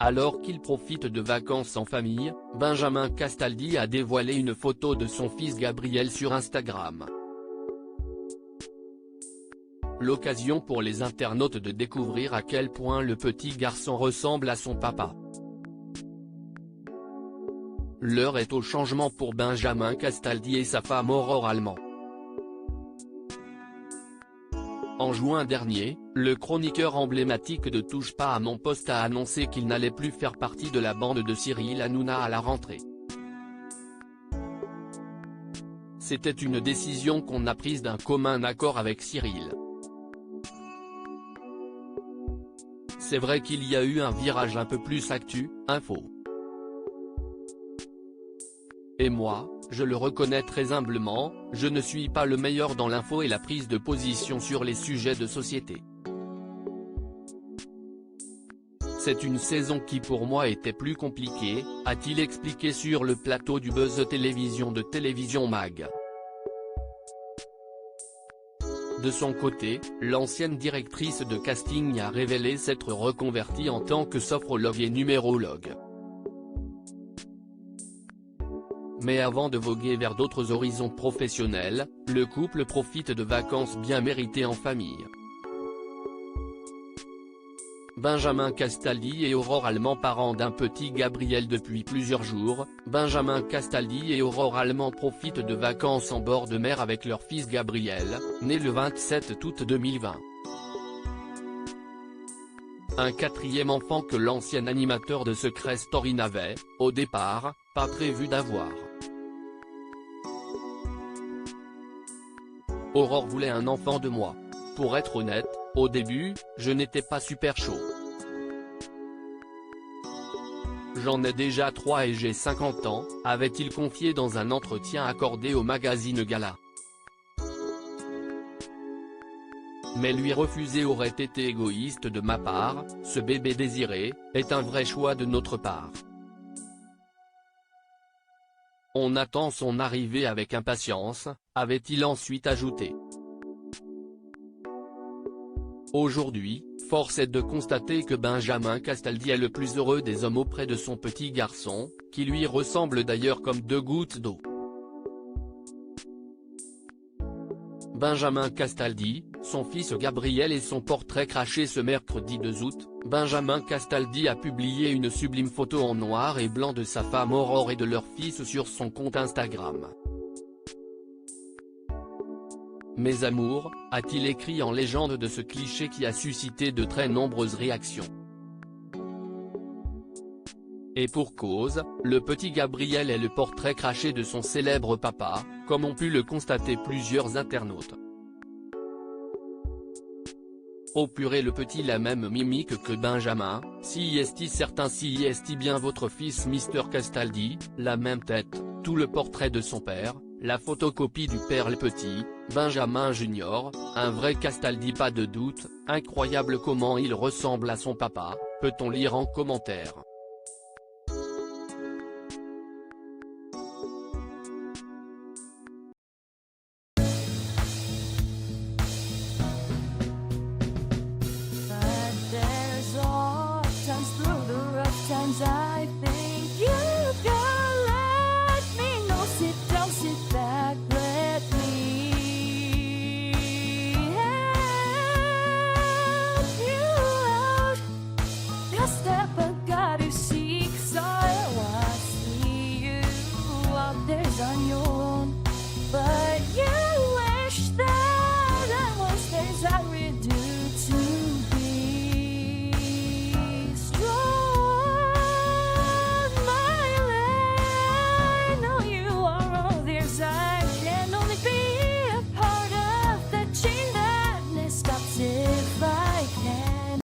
Alors qu'il profite de vacances en famille, Benjamin Castaldi a dévoilé une photo de son fils Gabriel sur Instagram. L'occasion pour les internautes de découvrir à quel point le petit garçon ressemble à son papa. L'heure est au changement pour Benjamin Castaldi et sa femme Aurore Allemand. En juin dernier, le chroniqueur emblématique de Touche pas à mon poste a annoncé qu'il n'allait plus faire partie de la bande de Cyril Hanouna à la rentrée. C'était une décision qu'on a prise d'un commun accord avec Cyril. C'est vrai qu'il y a eu un virage un peu plus actu, info. Et moi, je le reconnais très humblement, je ne suis pas le meilleur dans l'info et la prise de position sur les sujets de société. C'est une saison qui pour moi était plus compliquée, a-t-il expliqué sur le plateau du Buzz Télévision de Télévision Mag. De son côté, l'ancienne directrice de casting a révélé s'être reconvertie en tant que sophrologue et numérologue. Mais avant de voguer vers d'autres horizons professionnels, le couple profite de vacances bien méritées en famille. Benjamin Castaldi et Aurore Allemand, parents d'un petit Gabriel depuis plusieurs jours, Benjamin Castaldi et Aurore Allemand profitent de vacances en bord de mer avec leur fils Gabriel, né le 27 août 2020. Un quatrième enfant que l'ancien animateur de Secret Story n'avait, au départ, pas prévu d'avoir. Aurore voulait un enfant de moi. Pour être honnête, au début, je n'étais pas super chaud. J'en ai déjà 3 et j'ai 50 ans, avait-il confié dans un entretien accordé au magazine Gala. Mais lui refuser aurait été égoïste de ma part, ce bébé désiré, est un vrai choix de notre part. On attend son arrivée avec impatience, avait-il ensuite ajouté. Aujourd'hui, force est de constater que Benjamin Castaldi est le plus heureux des hommes auprès de son petit garçon, qui lui ressemble d'ailleurs comme 2 gouttes d'eau. Benjamin Castaldi, son fils Gabriel et son portrait craché ce mercredi 2 août, Benjamin Castaldi a publié une sublime photo en noir et blanc de sa femme Aurore et de leur fils sur son compte Instagram. Mes amours, a-t-il écrit en légende de ce cliché qui a suscité de très nombreuses réactions. Et pour cause, le petit Gabriel est le portrait craché de son célèbre papa, comme ont pu le constater plusieurs internautes. Oh purée, le petit la même mimique que Benjamin, si est-il certain, si est-il bien votre fils Mr Castaldi, la même tête, tout le portrait de son père, la photocopie du père le petit, Benjamin Junior, un vrai Castaldi pas de doute, incroyable comment il ressemble à son papa, peut-on lire en commentaire.